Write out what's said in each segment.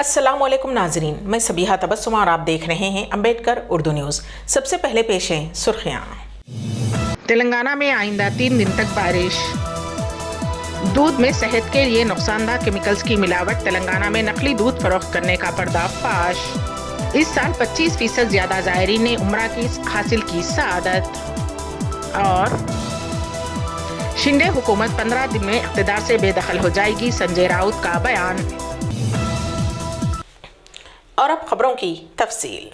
अस्सलाम वालेकुम नाजरीन, मैं सबीहा तबस्सुम और आप देख रहे हैं अम्बेडकर उर्दू न्यूज़। सबसे पहले पेश हैं सुर्खियाँ। तेलंगाना में आइंदा 3 दिन तक बारिश। दूध में सेहत के लिए नुकसानदार केमिकल्स की मिलावट। तेलंगाना में नकली दूध फरोख्त करने का पर्दाफाश। इस साल 25% ज्यादा ज़ायरीन ने उम्रा की हासिल की सआदत। और शिंदे हुकूमत 15 दिन में इक़्तिदार से बेदखल हो जाएगी, संजय राउत का बयान। और अब खबरों की तफसील।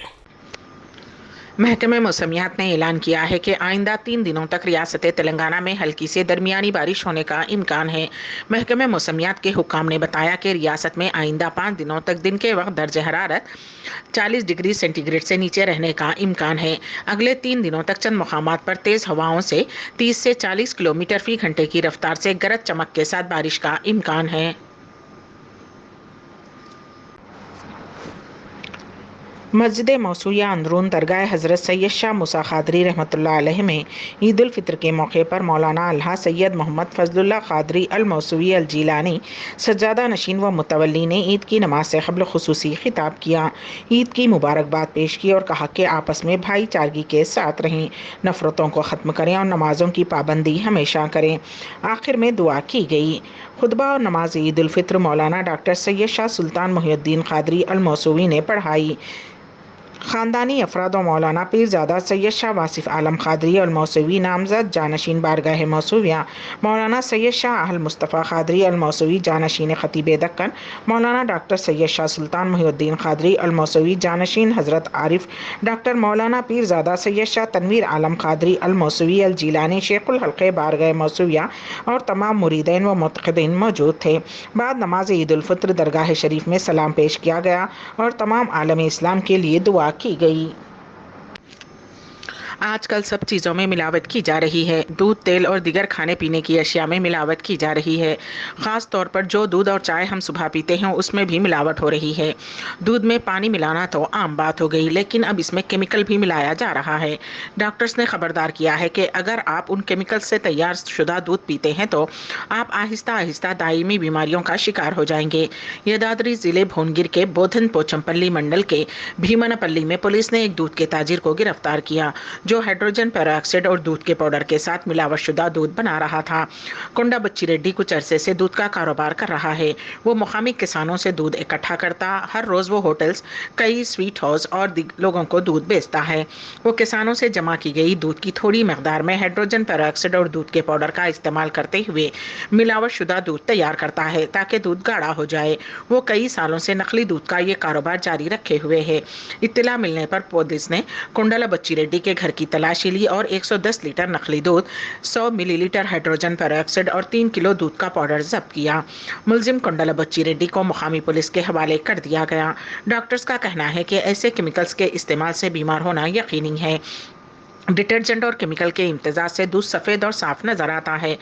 महकमे मौसमियात ने ऐलान किया है कि आइंदा 3 दिनों तक रियासत तेलंगाना में हल्की से दरमियानी बारिश होने का इम्कान है। महकमे मौसमियात के हुक्काम ने बताया कि रियासत में आइंदा 5 दिनों तक दिन के वक्त दर्ज हरारत 40 डिग्री सेंटीग्रेड से नीचे रहने का इम्कान है। अगले 3 दिनों तक चंद मकामात पर तेज़ हवाओं से 30 से 40 किलोमीटर फी घंटे की रफ्तार से गरज चमक के साथ बारिश का इम्कान है। मस्जिद मौसूया अंदरून दरगाह हज़रत सैयद शाह मूसा क़ादरी रहमतुल्लाह अलैह में ईद उल फितर के मौके पर मौलाना अल्हा सैयद मोहम्मद फजलुल्लाह क़ादरी अल मौसूवी अल जीलानी सज्जादा नशीन व मुतवल्ली ने ईद की नमाज से क़ब्ल खुसूसी खिताब किया, ईद की मुबारकबाद पेश की और कहा कि आपस में भाईचारगी के साथ रहें, नफ़रतों को ख़त्म करें और नमाज़ों की पाबंदी हमेशा करें। आखिर में दुआ की गई। खुतबा और नमाज ईद उल फितर मौलाना डॉक्टर सैयद शाह सुल्तान मुहिउद्दीन क़ादरी अल मौसूवी ने पढ़ाई। ख़ानदानी अफराद व मौलाना पीरज़ादा सैयद शाह वासिफ़ आलम क़ादरी अल मौसूवी नामज़द जानशीन बारगाह मौसूविया, मौलाना सैयद शाह अहल मुस्तफ़ा क़ादरी अल मौसूवी जानशीन ख़तीब दक्कन, मौलाना डॉक्टर सैयद शाह सुल्तान मुहिउद्दीन क़ादरी अल मौसूवी जानशीन हज़रत आरिफ, डॉक्टर मौलाना पीरज़ादा सैयद शाह तनवीर आलम क़ादरी अल मौसूवी अल जीलानी शेख़ुल हल्क़े बारगाह मौसूविया और तमाम मुरीदैन व मुतक़िदीन मौजूद थे। बाद नमाज ईद उल फितर दरगाह शरीफ में सलाम पेश किया गया और तमाम आलम इस्लाम के लिए दुआ की गई। आजकल सब चीज़ों में मिलावट की जा रही है। दूध, तेल और दीगर खाने पीने की अशिया में मिलावट की जा रही है। ख़ास तौर पर जो दूध और चाय हम सुबह पीते हैं उसमें भी मिलावट हो रही है। दूध में पानी मिलाना तो आम बात हो गई, लेकिन अब इसमें केमिकल भी मिलाया जा रहा है। डॉक्टर्स ने खबरदार किया है कि अगर आप उन केमिकल से तैयार शुदा दूध पीते हैं तो आप आहिस्ता आहिस्ता दायमी बीमारियों का शिकार हो जाएंगे। यदाद्री ज़िले भोनगिर के बोधन पोचमपल्ली मंडल के भीमनपल्ली में पुलिस ने एक दूध के ताजिर को गिरफ्तार किया जो हाइड्रोजन पेरोक्साइड और दूध के पाउडर के साथ मिलावट शुदा दूध बना रहा था। कोंडा बच्ची रेड्डी कुछ अरसे से दूध का कारोबार कर रहा है। वो मुकामी किसानों से दूध इकट्ठा करता, हर रोज़ वो होटल्स, कई स्वीट हाउस और लोगों को दूध बेचता है। वो किसानों से जमा की गई दूध की थोड़ी मकदार में हाइड्रोजन पेरोक्साइड और दूध के पाउडर का इस्तेमाल करते हुए मिलावट शुदा दूध तैयार करता है ताकि दूध गाढ़ा हो जाए। वो कई सालों से नकली दूध का ये कारोबार जारी रखे हुए है। इत्तला मिलने पर पुलिस ने कोंडला बच्ची रेड्डी के घर की तलाशी ली और 110 लीटर नकली दूध, 100 मिलीलीटर हाइड्रोजन पेरोक्साइड और 3 किलो दूध का पाउडर जब्त किया। मुलजिम कोंडला बच्ची रेड्डी को मुकामी पुलिस के हवाले कर दिया गया। डॉक्टर्स का कहना है कि ऐसे केमिकल्स के इस्तेमाल से बीमार होना यकीनी है। डिटर्जेंट और केमिकल के इम्तजाज से दूध सफ़ेद और साफ नजर आता है।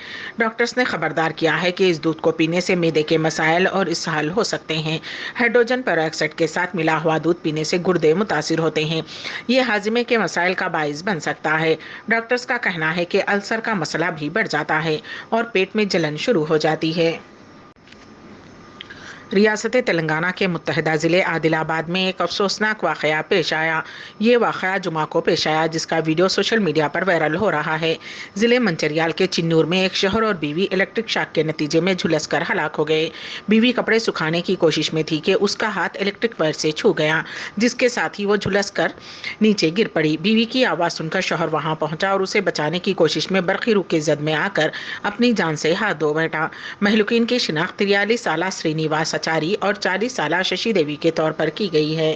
डॉक्टर्स ने खबरदार किया है कि इस दूध को पीने से मैदे के मसाइल और इसहाल हो सकते हैं। हाइड्रोजन पेरोक्साइड के साथ मिला हुआ दूध पीने से गुर्दे मुतासिर होते हैं। ये हाजिमे के मसाइल का बाइस बन सकता है। डॉक्टर्स का कहना है कि अल्सर का मसला भी बढ़ जाता है और पेट में जलन शुरू हो जाती है। रियासत तेलंगाना के मुत्तहिदा ज़िले आदिलाबाद में एक अफसोसनाक वाक़या पेश आया। ये वाक़या जुमा को पेश आया जिसका वीडियो सोशल मीडिया पर वायरल हो रहा है। ज़िले मंचरियाल के चिन्नूर में एक शोहर और बीवी इलेक्ट्रिक शॉक के नतीजे में झुलस कर हलाक हो गए। बीवी कपड़े सुखाने की कोशिश में थी कि उसका हाथ इलेक्ट्रिक वायर से छू गया, जिसके साथ ही वो झुलस कर नीचे गिर पड़ी। बीवी की आवाज़ सुनकर शोहर वहाँ पहुँचा और उसे बचाने की कोशिश में बरक़ी रुख की जद में आकर अपनी जान से हाथ धो बैठा। महलूकीन की शिनाख्त 43 साला श्रीनिवास आचारी और 40 साला शशि देवी के तौर पर की गई है।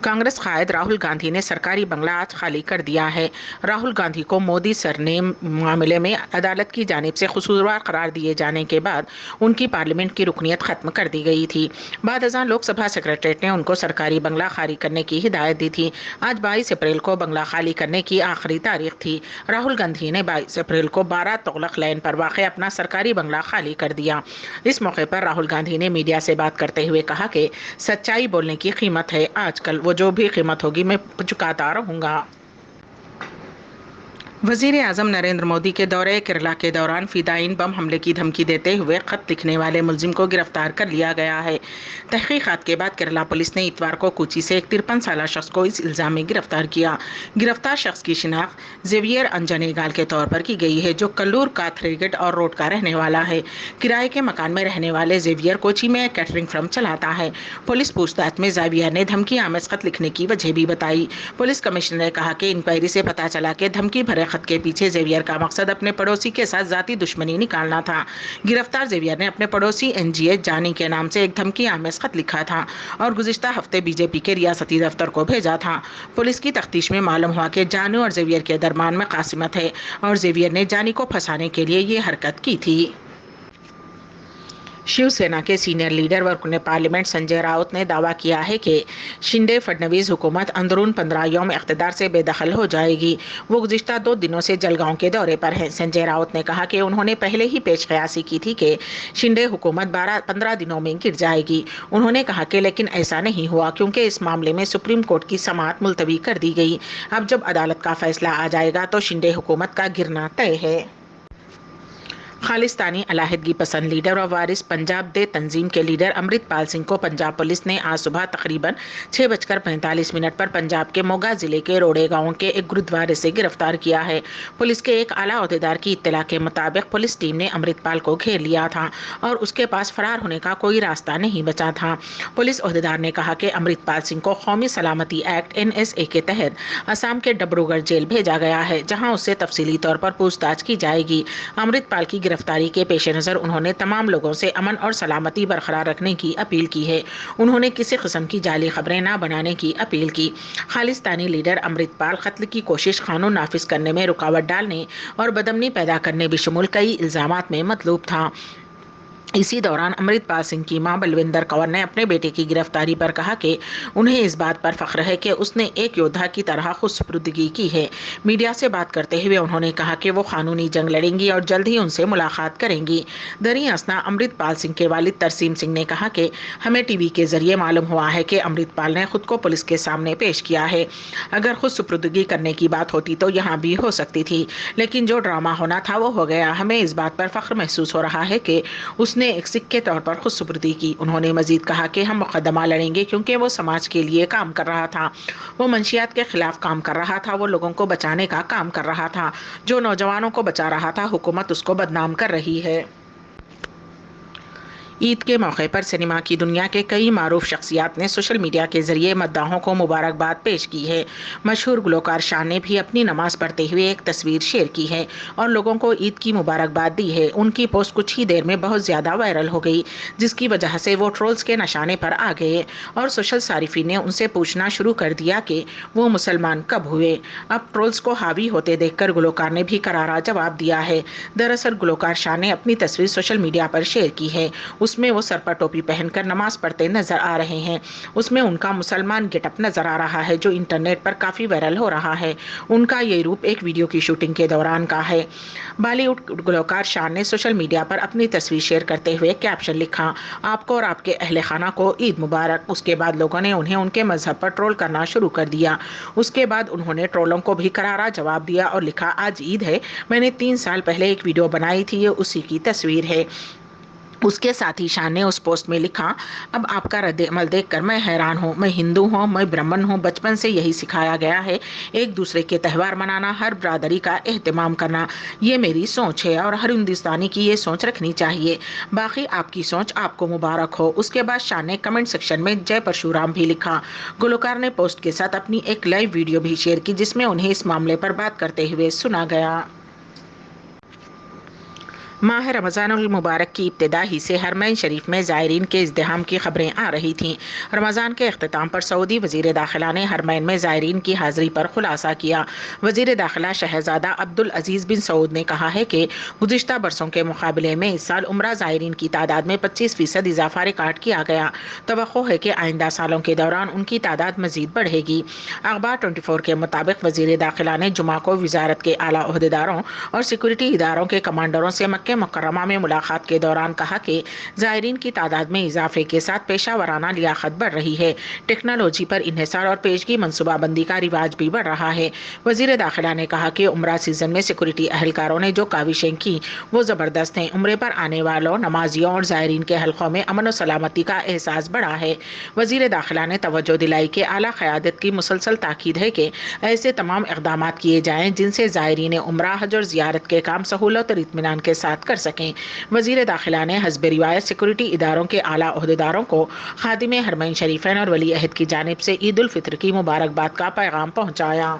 कांग्रेस कायद राहुल गांधी ने सरकारी बंगला आज खाली कर दिया है। राहुल गांधी को मोदी सरनेम मामले में अदालत की जानिब से कसूरवार करार दिए जाने के बाद उनकी पार्लियामेंट की रुकनीत ख़त्म कर दी गई थी। बाद अज़ां लोकसभा सेक्रेटरीट ने उनको सरकारी बंगला खाली करने की हिदायत दी थी। आज 22 अप्रैल को बंगला खाली करने की आखिरी तारीख थी। राहुल गांधी ने 22 अप्रैल को 12 तुगलक लैन पर वाक़ अपना सरकारी बंगला खाली कर दिया। इस मौके पर राहुल गांधी ने मीडिया से बात करते हुए कहा कि सच्चाई बोलने की कीमत है, आजकल वो जो भी कीमत होगी मैं चुकाता रहूँगा। वजीर आजम नरेंद्र मोदी के दौरे केरला के दौरान फिदायीन बम हमले की धमकी देते हुए खत लिखने वाले मुलजिम को गिरफ्तार कर लिया गया है। तहकीकात के बाद केरला पुलिस ने इतवार को कोची से एक 53 साल शख्स को इस इल्जाम में गिरफ्तार किया। गिरफ्तार शख्स की शिनाख्त जेवियर अंजनेगाल के तौर पर की गई है, जो कल्लूर काथरेगेट और रोड का रहने वाला है। किराए के मकान में रहने वाले जेवियर कोची में एक कैटरिंग फर्म चलाता है। पुलिस पूछताछ में जेवियर ने धमकी आमेज खत लिखने की वजह भी बताई। पुलिस कमिश्नर ने कहा कि इंक्वायरी से पता चला कि धमकी भरे खत के पीछे जेवियर का मकसद अपने पड़ोसी के साथ जाती दुश्मनी निकालना था। गिरफ्तार जेवियर ने अपने पड़ोसी एनजीएच जानी के नाम से एक धमकी आमेज खत लिखा था और गुज़िश्ता हफ्ते बीजेपी के रियासती दफ्तर को भेजा था। पुलिस की तफ्तीश में मालूम हुआ कि जानू और जेवियर के दरमियान में कासिमत है और जेवियर ने जानी को फंसाने के लिए ये हरकत की थी। शिवसेना के सीनियर लीडर व रुकने पार्लियामेंट संजय राउत ने दावा किया है कि शिंदे फडणवीस हुकूमत अंदरून 15 यौम इख्तिदार से बेदखल हो जाएगी। वो गुज़िश्ता 2 दिनों से जलगांव के दौरे पर हैं। संजय राउत ने कहा कि उन्होंने पहले ही पेश कयासी की थी कि शिंदे हुकूमत 12-15 दिनों में गिर जाएगी। उन्होंने कहा कि लेकिन ऐसा नहीं हुआ, क्योंकि इस मामले में सुप्रीम कोर्ट की समाअत मुलतवी कर दी गई। अब जब अदालत का फैसला आ जाएगा तो शिंदे हुकूमत का गिरना तय है। खालिस्तानी अलाहिदगी पसंद लीडर और वारिस पंजाब दे तंजीम के लीडर अमृतपाल सिंह को पंजाब पुलिस ने आज सुबह तकरीबन 6:45 पर पंजाब के मोगा जिले के रोड़े गांव के एक गुरुद्वारे से गिरफ्तार किया है। पुलिस के एक आला ओहदेदार की इत्तला के मुताबिक पुलिस टीम ने अमृतपाल को घेर लिया था और उसके पास फरार होने का कोई रास्ता नहीं बचा था। पुलिस ओहदेदार ने कहा कि अमृतपाल सिंह को कौमी सलामती एक्ट NSA के तहत असम के डिब्रूगढ़ जेल भेजा गया है, जहां उससे तफसीली तौर पर पूछताछ की जाएगी। अमृतपाल की गिरफ्तारी के पेश नज़र उन्होंने तमाम लोगों से अमन और सलामती बरकरार रखने की अपील की है। उन्होंने किसी किस्म की जाली खबरें न बनाने की अपील की। खालिस्तानी लीडर अमृतपाल कत्ल की कोशिश कानून नाफिज करने में रुकावट डालने और बदअमनी पैदा करने बशमूल कई इल्जामात में मतलूब था। इसी दौरान अमृतपाल सिंह की मां बलविंदर कौर ने अपने बेटे की गिरफ्तारी पर कहा कि उन्हें इस बात पर फख्र है कि उसने एक योद्धा की तरह खुदसुपुर्दगी की है। मीडिया से बात करते हुए उन्होंने कहा कि वो कानूनी जंग लड़ेंगी और जल्द ही उनसे मुलाकात करेंगी। दरी असना अमृतपाल सिंह के वालिद तरसीम सिंह ने कहा कि हमें टीवी के जरिए मालूम हुआ है कि अमृतपाल ने खुद को पुलिस के सामने पेश किया है। अगर खुदसुपुर्दगी करने की बात होती तो यहाँ भी हो सकती थी, लेकिन जो ड्रामा होना था वो हो गया। हमें इस बात पर फख्र महसूस हो रहा है कि उसने एक सिख के तौर पर खुदसुपुर्दी की। उन्होंने मजीद कहा कि हम मुकदमा लड़ेंगे क्योंकि वो समाज के लिए काम कर रहा था, वो मंशियात के खिलाफ काम कर रहा था, वो लोगों को बचाने का काम कर रहा था। जो नौजवानों को बचा रहा था, हुकूमत उसको बदनाम कर रही है। ईद के मौके पर सिनेमा की दुनिया के कई मारूफ शख्सियात ने सोशल मीडिया के जरिए मद्दाहों को मुबारकबाद पेश की है। मशहूर गुलकार शान ने भी अपनी नमाज पढ़ते हुए एक तस्वीर शेयर की है और लोगों को ईद की मुबारकबाद दी है। उनकी पोस्ट कुछ ही देर में बहुत ज़्यादा वायरल हो गई, जिसकी वजह से वो ट्रोल्स के निशाने पर आ गए और सोशल सारिफी ने उनसे पूछना शुरू कर दिया कि वो मुसलमान कब हुए। अब ट्रोल्स को हावी होते देखकर गुलकार ने भी करारा जवाब दिया है। दरअसल गुलकार शान ने अपनी तस्वीर सोशल मीडिया पर शेयर की है। उसमें वो सर पर टोपी पहनकर नमाज पढ़ते नजर आ रहे हैं। उसमें उनका मुसलमान गेटअप नजर आ रहा है, जो इंटरनेट पर काफी वायरल हो रहा है। उनका ये रूप एक वीडियो की शूटिंग के दौरान का है। बॉलीवुड गुलकार शान ने सोशल मीडिया पर अपनी तस्वीर शेयर करते हुए कैप्शन लिखा, आपको और आपके अहले खाना को ईद मुबारक। उसके बाद लोगों ने उन्हें उनके मजहब पर ट्रोल करना शुरू कर दिया। उसके बाद उन्होंने ट्रोलों को भी करारा जवाब दिया और लिखा, आज ईद है, मैंने 3 साल पहले एक वीडियो बनाई थी, ये उसी की तस्वीर है। उसके साथ ही शान ने उस पोस्ट में लिखा, अब आपका रद्द-ए-अमल देखकर मैं हैरान हूँ। मैं हिंदू हूँ, मैं ब्राह्मण हूँ, बचपन से यही सिखाया गया है, एक दूसरे के त्यौहार मनाना, हर बरादरी का एहतमाम करना, ये मेरी सोच है और हर हिंदुस्तानी की ये सोच रखनी चाहिए। बाकी आपकी सोच आपको मुबारक हो। उसके बाद शान ने कमेंट सेक्शन में जय परशुराम भी लिखा। गुलकार ने पोस्ट के साथ अपनी एक लाइव वीडियो भी शेयर की, जिसमें उन्हें इस मामले पर बात करते हुए सुना गया। माह रमज़ानुल मुबारक की इब्तिदा ही से हरमैन शरीफ में ज़ायरीन के इज़्दिहाम की खबरें आ रही थीं। रमज़ान के अख्तिताम पर सऊदी वज़ीर दाखिला ने हरमैन में ज़ायरीन की हाज़िरी पर खुलासा किया। वज़ीर दाखिला शहज़ादा अब्दुल अज़ीज़ बिन सऊद ने कहा है कि गुज़िश्ता बरसों के मुकाबले में इस साल उम्रा ज़ायरीन की तादाद में 25% इजाफा रिकॉर्ड किया गया। तवक्को है कि आइंदा सालों के दौरान उनकी तादाद मज़ीद बढ़ेगी। अखबार 24 के मुताबिक वज़ीर दाखिला ने जुमा को वज़ारत के आला ओहदेदारों और सिक्योरिटी इदारों के कमांडरों से मक्के مکہ مکرمہ میں ملاقات کے دوران کہا کہ زائرین کی تعداد میں اضافے کے ساتھ پیشہ ورانہ لیاقت بڑھ رہی ہے، ٹیکنالوجی پر انحصار اور پیشگی منصوبہ بندی کا رواج بھی بڑھ رہا ہے۔ وزیر داخلہ نے کہا کہ عمرہ سیزن میں سیکورٹی اہلکاروں نے جو کاوشیں کی وہ زبردست ہیں۔ عمرے پر آنے والوں، نمازیوں اور زائرین کے حلقوں میں امن و سلامتی کا احساس بڑھا ہے۔ وزیر داخلہ نے توجہ دلائی کہ اعلیٰ قیادت کی مسلسل تاکید ہے کہ ایسے تمام اقدامات کیے جائیں جن سے زائرین عمرہ، حج اور زیارت کے کام سہولت اور اطمینان کے ساتھ کر سکیں۔ وزیر داخلہ نے حسب روایت سیکورٹی اداروں کے اعلیٰ عہدیداروں کو خادم حرمین شریفین اور ولی عہد کی جانب سے عید الفطر کی مبارکباد کا پیغام پہنچایا۔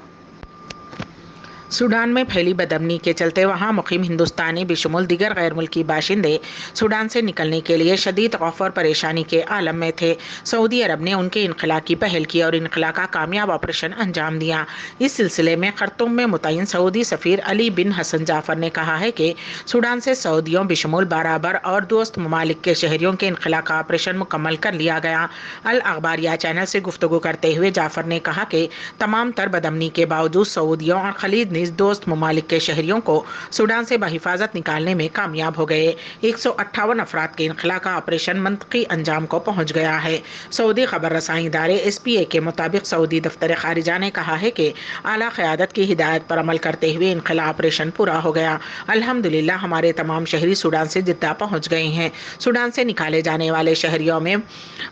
سوڈان میں پھیلی بدامنی کے چلتے وہاں مقیم ہندوستانی بشمول دیگر غیر ملکی باشندے سوڈان سے نکلنے کے لیے شدید خوف اور پریشانی کے عالم میں تھے۔ سعودی عرب نے ان کے انخلا کی پہل کی اور انخلا کا کامیاب آپریشن انجام دیا۔ اس سلسلے میں خرطوم میں متعین سعودی سفیر علی بن حسن جعفر نے کہا ہے کہ سوڈان سے سعودیوں بشمول برابر اور دوست ممالک کے شہریوں کے انخلا کا آپریشن مکمل کر لیا گیا۔ الاخباریہ چینل سے گفتگو کرتے ہوئے جعفر نے کہا کہ تمام تر بدامنی کے باوجود سعودیوں اور خلیج دوست ممالک کے شہریوں کو سوڈان سے بحفاظت نکالنے میں کامیاب ہو گئے۔ 158 افراد کے انخلا کا آپریشن منطقی انجام کو پہنچ گیا ہے۔ سعودی خبر رسائی ادارے SPA کے مطابق سعودی دفتر خارجہ نے کہا ہے کہ اعلیٰ قیادت کی ہدایت پر عمل کرتے ہوئے انخلا آپریشن پورا ہو گیا۔ الحمدللہ ہمارے تمام شہری سوڈان سے جدہ پہنچ گئے ہیں۔ سوڈان سے نکالے جانے والے شہریوں میں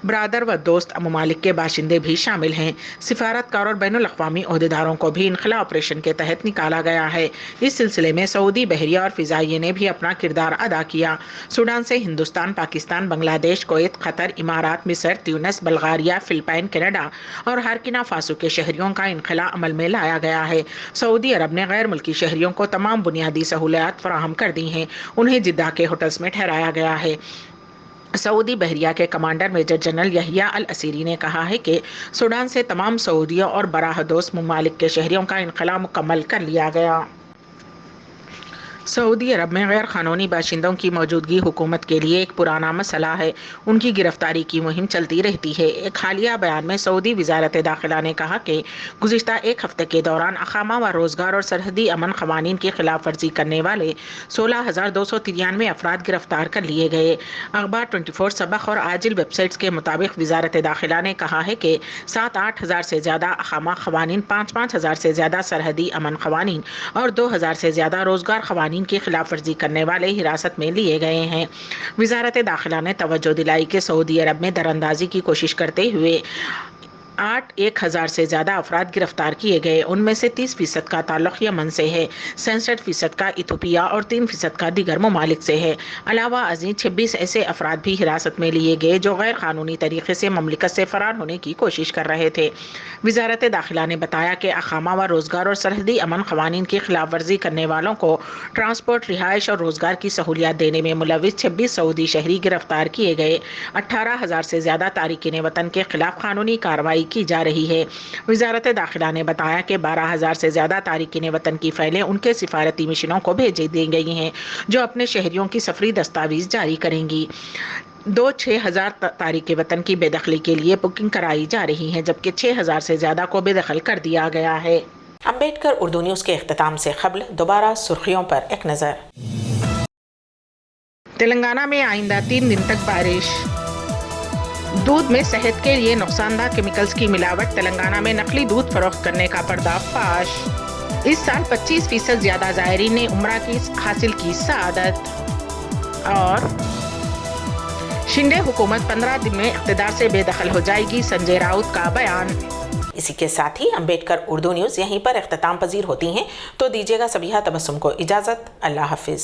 برادر و دوست ممالک کے باشندے بھی شامل ہیں۔ سفارتکار اور بین الاقوامی عہدیداروں کو بھی انخلا آپریشن کے تحت نکالا گیا ہے۔ اس سلسلے میں سعودی بحریہ اور فضائیہ نے بھی اپنا کردار ادا کیا۔ سوڈان سے ہندوستان، پاکستان، بنگلہ دیش، کویت، قطر، امارات، مصر، تیونس، بلغاریہ، فلپائن، کینیڈا اور ہرکینا فاسو کے شہریوں کا انخلا عمل میں لایا گیا ہے۔ سعودی عرب نے غیر ملکی شہریوں کو تمام بنیادی سہولیات فراہم کر دی ہیں۔ انہیں جدہ کے ہوٹلز میں ٹھہرایا گیا ہے۔ سعودی بحریہ کے کمانڈر میجر جنرل یحییٰ الاسیری نے کہا ہے کہ سوڈان سے تمام سعودیوں اور براہ دوست ممالک کے شہریوں کا انخلا مکمل کر لیا گیا۔ سعودی عرب میں غیر قانونی باشندوں کی موجودگی حکومت کے لیے ایک پرانا مسئلہ ہے۔ ان کی گرفتاری کی مہم چلتی رہتی ہے۔ ایک حالیہ بیان میں سعودی وزارت داخلہ نے کہا کہ گزشتہ ایک ہفتے کے دوران اقامہ و روزگار اور سرحدی امن قوانین کی خلاف ورزی کرنے والے 16,293 افراد گرفتار کر لیے گئے۔ اخبار 24 سبق اور عاجل ویب سائٹس کے مطابق وزارت داخلہ نے کہا ہے کہ 7-8 ہزار سے زیادہ اقامہ قوانین، 5-5 ہزار سے زیادہ سرحدی امن قوانین اور 2 ہزار سے زیادہ روزگار قوانین کی خلاف ورزی کرنے والے حراست میں لیے گئے ہیں۔ وزارت داخلہ نے توجہ دلائی کہ سعودی عرب میں دراندازی کی کوشش کرتے ہوئے 1,000 سے زیادہ افراد گرفتار کیے گئے۔ ان میں سے 30% کا تعلق یمن سے ہے، 66% کا ایتھوپیا اور 3% کا دیگر ممالک سے ہے۔ علاوہ ازیں 26 ایسے افراد بھی حراست میں لیے گئے جو غیر قانونی طریقے سے مملکت سے فرار ہونے کی کوشش کر رہے تھے۔ وزارت داخلہ نے بتایا کہ اقامہ و روزگار اور سرحدی امن قوانین کی خلاف ورزی کرنے والوں کو ٹرانسپورٹ، رہائش اور روزگار کی سہولیات دینے میں ملوث 26 سعودی شہری گرفتار کیے گئے۔ 18,000 سے زیادہ تارکین وطن کے خلاف قانونی کارروائی کی جا رہی ہے۔ وزارت داخلہ نے بتایا کہ 12,000 سے زیادہ تارکین وطن کی فائلیں ان کے سفارتی مشنوں کو بھیج دی گئی ہیں جو اپنے شہریوں کی سفری دستاویز جاری کریں گی۔ 6,000 تارکین وطن کی بے دخلی کے لیے بکنگ کرائی جا رہی ہے، جبکہ 6,000 سے زیادہ کو بے دخل کر دیا گیا ہے۔ امبیڈکر اردو نیوز کے اختتام سے قبل دوبارہ سرخیوں پر ایک نظر۔ تلنگانہ میں آئندہ 3 دن تک بارش۔ دودھ میں صحت کے لیے نقصان دہ کیمیکلز کی ملاوٹ، تلنگانہ میں نقلی دودھ فروخت کرنے کا پردہ فاش۔ اس سال 25% زیادہ زائرین نے عمرہ کی حاصل کی سعادت۔ اور شنڈے حکومت 15 دن میں اقتدار سے بے دخل ہو جائے گی، سنجے راؤت کا بیان۔ اسی کے ساتھ ہی امبیڈکر اردو نیوز یہیں پر اختتام پذیر ہوتی ہیں، تو دیجیے گا سبیحہ تبسم کو اجازت۔ اللہ حافظ۔